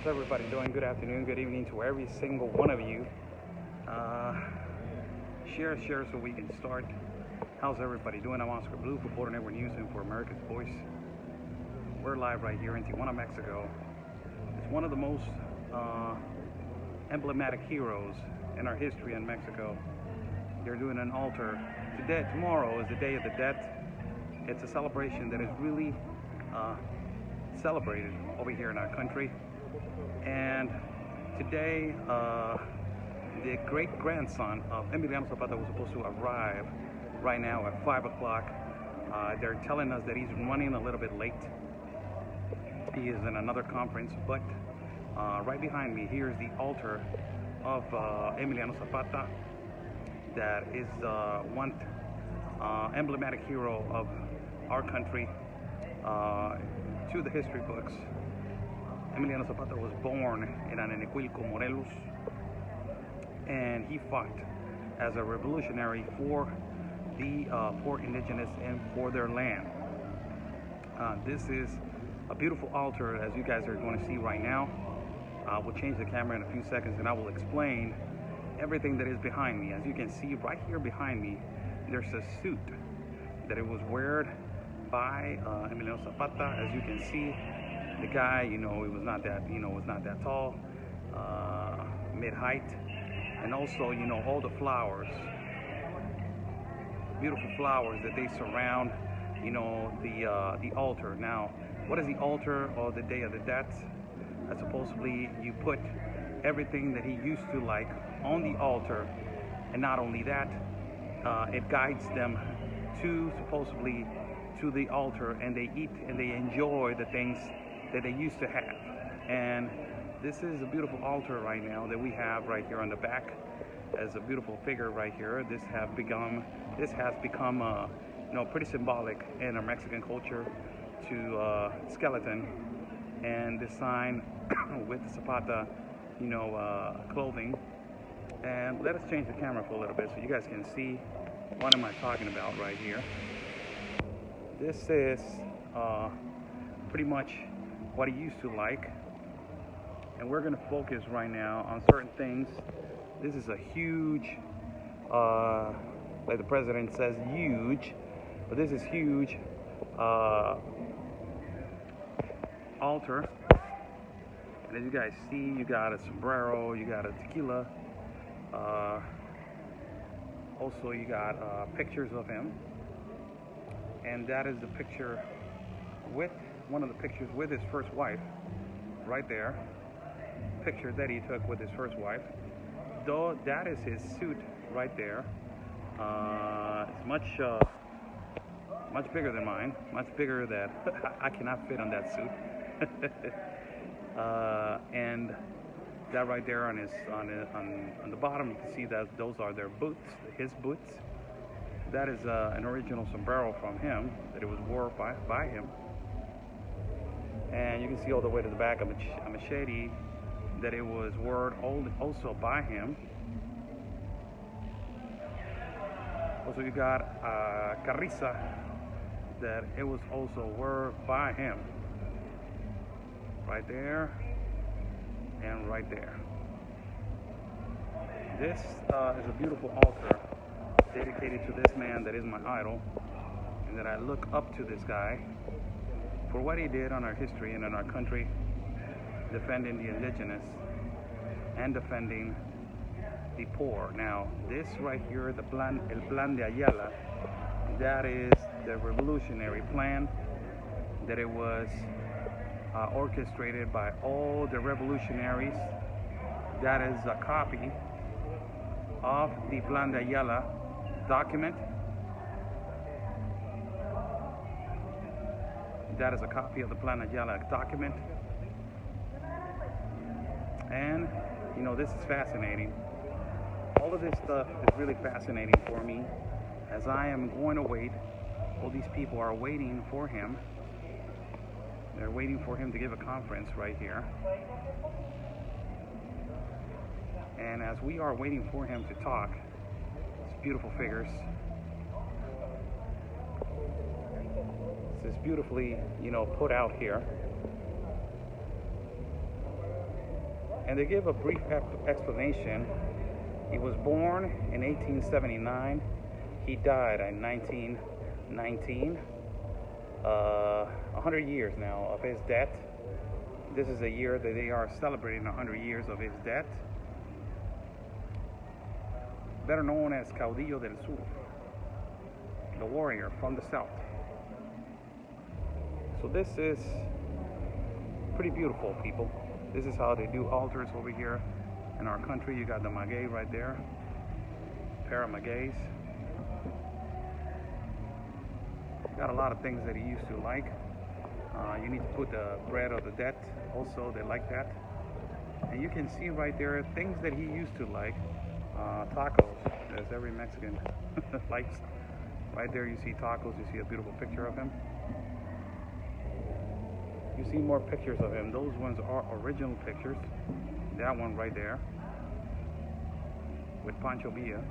How's everybody doing? Good afternoon, good evening to every single one of you. Share so we can start. How's everybody doing? I'm Oscar Blue for Border Network News and for America's Voice. We're live right here in Tijuana, Mexico. It's one of the most emblematic heroes in our history in Mexico. They're doing an altar. Tomorrow is the Day of the Dead. It's a celebration that is really celebrated over here in our country. And today, the great-grandson of Emiliano Zapata was supposed to arrive right now at 5 o'clock. They're telling us that he's running a little bit late. He is in another conference, but right behind me, here's the altar of Emiliano Zapata. That is one emblematic hero of our country to the history books. Emiliano Zapata was born in Anenecuilco, Morelos, and he fought as a revolutionary for the poor indigenous and for their land. This is a beautiful altar, as you guys are going to see right now. We'll change the camera in a few seconds, and I will explain everything that is behind me. As you can see right here behind me, there's a suit that it was worn by Emiliano Zapata. As you can see, the guy, he was not that tall, mid-height, and also, all the flowers, beautiful flowers that they surround, the altar. Now, what is the altar of the Day of the Dead? Supposedly, you put everything that he used to like on the altar, and not only that, it guides them supposedly to the altar, and they eat and they enjoy the things that they used to have. And this is a beautiful altar right now that we have right here on the back as a beautiful figure right here. This has become pretty symbolic in our Mexican culture to skeleton and the sign with the Zapata clothing. And let us change the camera for a little bit so you guys can see what am I talking about right here. This is pretty much what he used to like, and we're going to focus right now on certain things. This is a huge, like the president says, huge, but this is huge altar. And as you guys see, you got a sombrero, you got a tequila, also you got pictures of him, and that is the picture with one of the pictures with his first wife right there. Picture that he took with his first wife. Though that is his suit right there. It's much bigger than mine. Much bigger that I cannot fit on that suit. And that right there on the bottom, you can see that those are their boots, his boots. That is an original sombrero from him that it was worn by him. And you can see all the way to the back of a machete that it was worn also by him. Also, you got carriza that it was also worn by him. Right there and right there. This is a beautiful altar dedicated to this man that is my idol, and that I look up to this guy for what he did on our history and in our country, defending the indigenous and defending the poor. Now, this right here, El Plan de Ayala, that is the revolutionary plan, that it was orchestrated by all the revolutionaries. That is a copy of the Plan de Ayala document. That is a copy of the Plan de Ayala document. And, you know, this is fascinating. All of this stuff is really fascinating for me, as I am going to wait. All these people are waiting for him. They're waiting for him to give a conference right here. And as we are waiting for him to talk, it's beautiful figures. This is beautifully, you know, put out here. And they give a brief explanation. He was born in 1879. He died in 1919. 100 years now of his death. This is a year that they are celebrating 100 years of his death. Better known as Caudillo del Sur, the warrior from the south. So this is pretty beautiful, people. This is how they do altars over here in our country. You got the maguey right there, pair of magueys. Got a lot of things that he used to like. You need to put the bread of the dead. Also, they like that. And you can see right there things that he used to like. Tacos, as every Mexican likes. Right there you see tacos. You see a beautiful picture of him. You see more pictures of him. Those ones are original pictures. That one right there with Pancho Villa.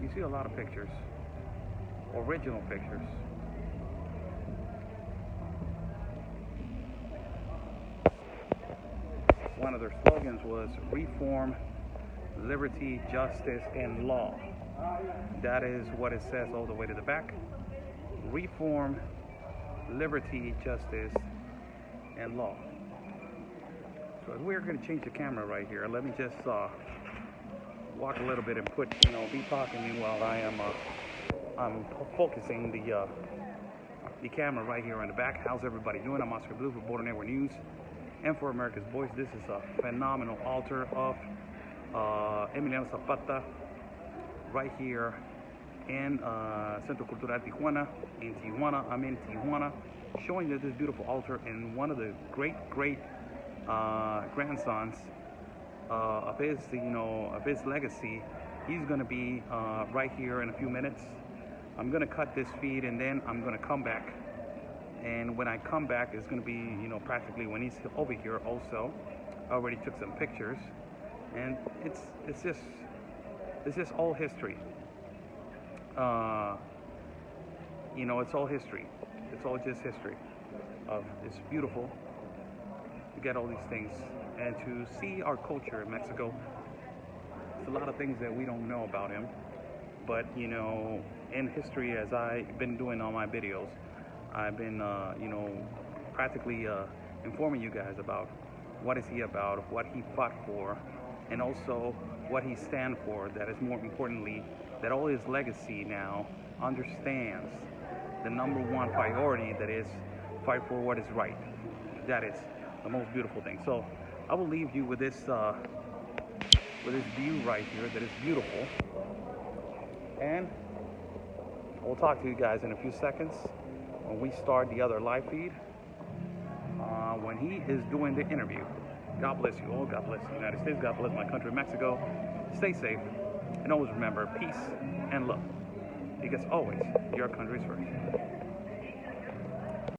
You see a lot of pictures, original pictures. One of their slogans was reform, liberty, justice, and law. That is what it says all the way to the back. Reform, liberty, justice, and law. So we're going to change the camera right here. Let me just walk a little bit and put, you know, be talking meanwhile I am I'm focusing the camera right here on the back. How's everybody doing? I'm Oscar Blue for Border Network News and for America's Voice. This is a phenomenal altar of Emiliano Zapata right here in Centro Cultural Tijuana. In Tijuana, I'm in Tijuana, showing you this beautiful altar and one of the great grandsons of his, you know, of his legacy. He's going to be right here in a few minutes. I'm going to cut this feed and then I'm going to come back. And when I come back, it's going to be, you know, practically when he's over here also. I already took some pictures, and it's just all history. You know, it's all history. It's all just history. It's beautiful to get all these things and to see our culture in Mexico. There's a lot of things that we don't know about him, but you know, in history, as I've been doing all my videos, I've been you know, practically informing you guys about what is he about, what he fought for, and also what he stands for. That is more importantly, that all his legacy now understands the number one priority, that is fight for what is right. That is the most beautiful thing. So I will leave you with this view right here that is beautiful, and we'll talk to you guys in a few seconds when we start the other live feed, when he is doing the interview. God bless you all. God bless the United States. God bless my country, Mexico. Stay safe, and always remember peace and love, because always your country is first.